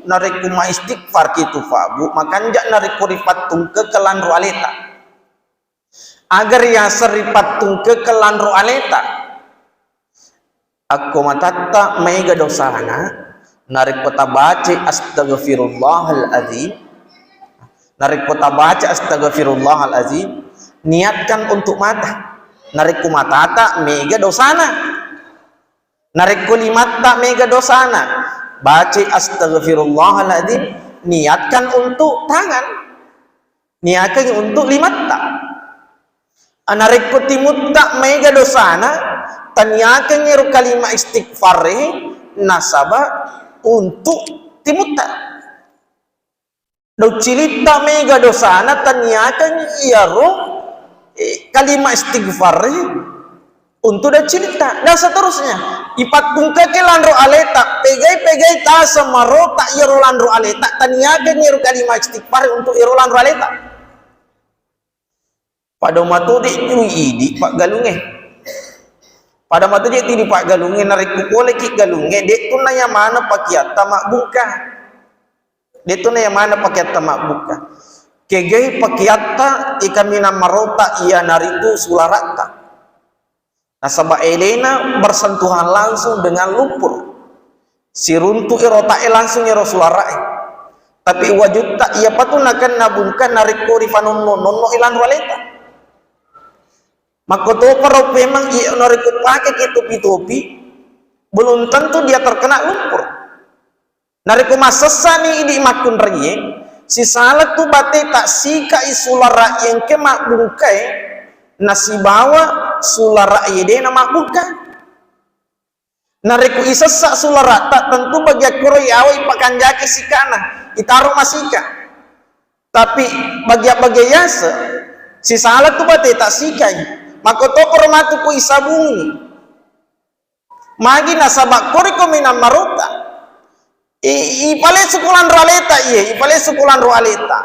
narik kuma istighfar kitu fabu makan jak narik kuripatung ke kelanru aleta agar ya seripatung ke kelanru aleta aku matatta mega dosana narik kota baca astaghfirullahaladzim narik kota baca astaghfirullahaladzim niatkan untuk mata narik ku matata mega dosana narik ku limata mega dosana baca astaghfirullahaladzim niatkan untuk tangan niatkan untuk limata narik ku timutta mega dosana tanyakan nyeru kalimat istighfar nasabah untuk timutta do cilita mega dosana tanyakan nyeru kalimat istighfar untuk dah cerita dan seterusnya ipat tungka ke landro aleta pegai ta semaro tak iro landro aleta tanyakan nyeru kalimat istighfar untuk iro landro aleta pada matu di idi pak galunge pada matu di tidi pak galunge narik boleh ki galunge dek tu nanya mana pakiata mak buka dek tu nanya mana pakiata mak buka kegai pakiata ikamina marota ia naritu sularata nasabah Elena bersentuhan langsung dengan lumpur si runtu irota langsung iro sularai tapi wajud tak ia patunakan nabungkan narik korifanun nono ilan waleta makoto kalau memang ia narik pakai topi belum tentu dia terkena lumpur narik masasa ni ini makun rie si salah tu bate tak sika isulara yang kemak bungkai nasi bawa sulara ide nama buka nariku isesa sulara tak tentu bagi akuro yawi pakan jaki sikana itaruh masika tapi bagi yasa si salah tu bate tak sikai maka to kormatuku isabungi magi nasabak koriko minam maruta ipale sukulan roaleta ipale sukulan roaleta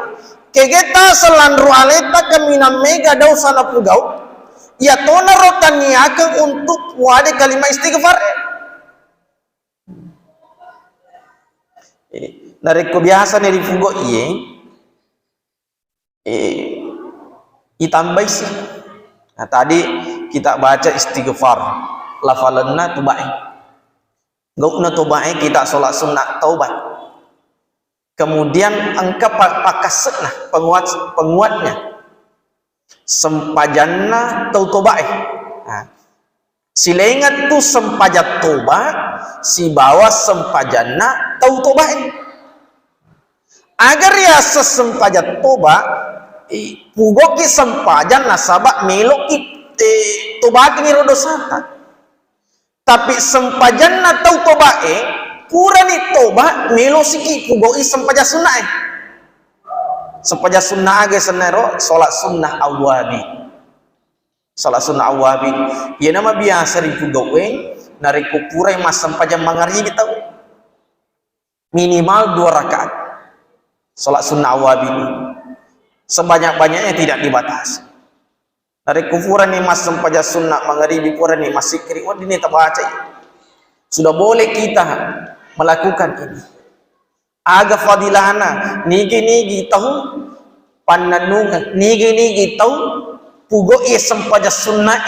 kegeta selan roaleta kemina mega dau sana pugau ya tona rotaniakan untuk wade kalimat istighfar narik kebiasaan dari fugo itambah sih nah tadi kita baca istighfar lafalanna tubai gaukna tubai kita sholat sunnah taubat kemudian engkau pakasna penguatnya sempajanna tautobae nah, si lengat tu sempajat toba si bawah sempajanna tautobae agar ya sesempajat toba pugoki sempajan nasabak meloki toba kini rodosata tapi sempajanna tautobae kurani toba melosiki pugoi sempaja sunnah sempaja sunnah aga senero sholat sunnah awabi sholat sunnah awabi ya nama biasa di pugoi nari kupurai mas sempaja mangari kita minimal 2 rakaat sholat sunnah awabi sebanyak-banyaknya tidak dibatasi dari kufuran ni mas sempaja sunnah maghribi kufuran ni mas sikri ini terbaca sudah boleh kita melakukan ini aga fadilana nigi tahu pananunga nigi tahu pugo sempaja sunnah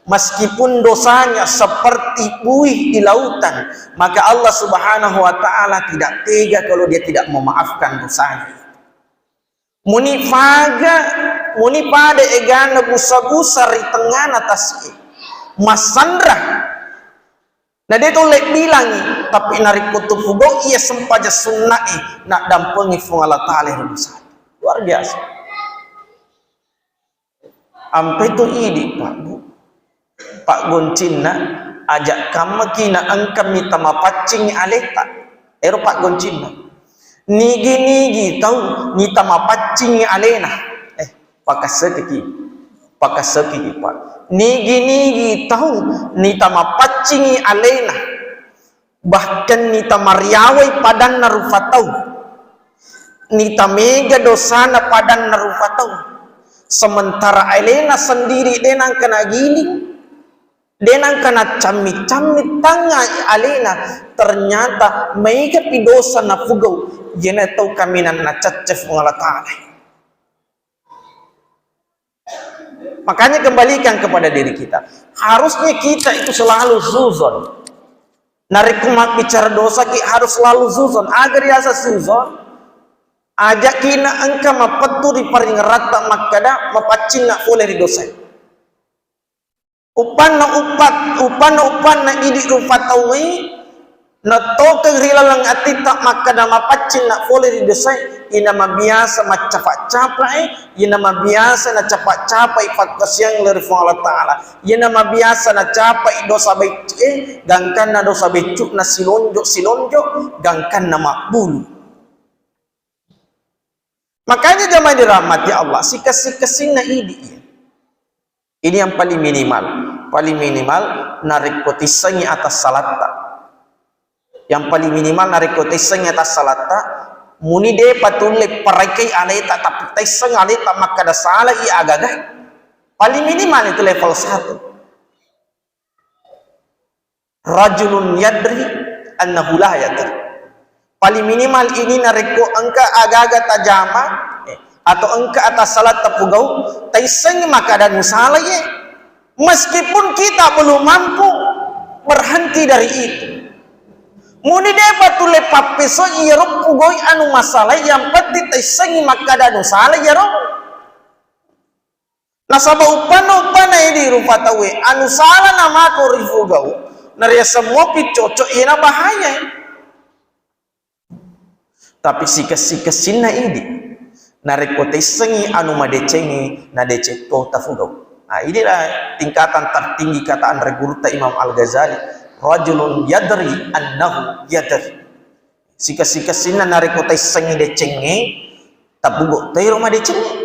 meskipun dosanya seperti buih di lautan maka Allah subhanahu wa ta'ala tidak tega kalau dia tidak memaafkan dosanya muni pada egana busa-busa di tengah atas masandra nah dia tu lek bilangi tapi narik kutub fugo ia sempaja sunnah nak dampengi fungala talih rusak luar biasa ampe tu idi pak Goncina ajak kamu kina angkam mita mapacing aleta ero pak Goncina nigi tahu nita mapacing alena pakaseki pak nigi tahu nita mapacing alena bahkan nita mariawai padan narufatau nita mega dosana padan narufatau sementara alena sendiri denang kena giling denang kana camit tanga alena ternyata meiga pidosa na fugau jena tau kaminan na cacef Allah Ta'ala. Makanya kembalikan kepada diri kita, harusnya kita itu selalu zuzon. Narik kumat bicara dosa ki harus selalu zuzon agar yasa zuzon ajak kina engka mapatu di paring rata makada mapacing nak oleh di dosa. Upan na idi rufatawi na toke rilalang atita makada mapacing nak oleh di dosa. Ina mabiasa macapak-capai, ina mabiasa na capak-capai pagkasyang lerifong Allah Ta'ala, ina mabiasa na capai dosa baik gangkan na dosa becuk na silonjo gangkan na makbulu. Makanya jamaah dirahmati Allah, sikas-sikasin na idi ini yang paling minimal narikotisannya atas salata, yang paling minimal narikotisannya atas salata. Muni de patulle parakai aleta tapi taisang aleta maka da salah i agagay. Paling minimal itu level 1. Rajulun yadri annahu la yadri. Paling minimal ini nareko engka agaga tajama atau engka atas salat tapugau taisang maka da salah ye. Meskipun kita belum mampu berhenti dari itu. Muni depa tule papeso iyarok pugoy anu masalah yang pati taisangi makada anu salah iyarok. Nasaba upana ini rupatawe anu salah nama ko rifugau. Naria semua picoco ina bahaya. Tapi sikas-sikasin na ini nareko taisangi anu madecengi na decekto tafugau. Nah inilah tingkatan tertinggi kataan regurta Imam Al-Ghazali. Rajulun yadri annahu yadri. Sikas-sikasina nareko taisangi decenge tabugo tayo ma decenge.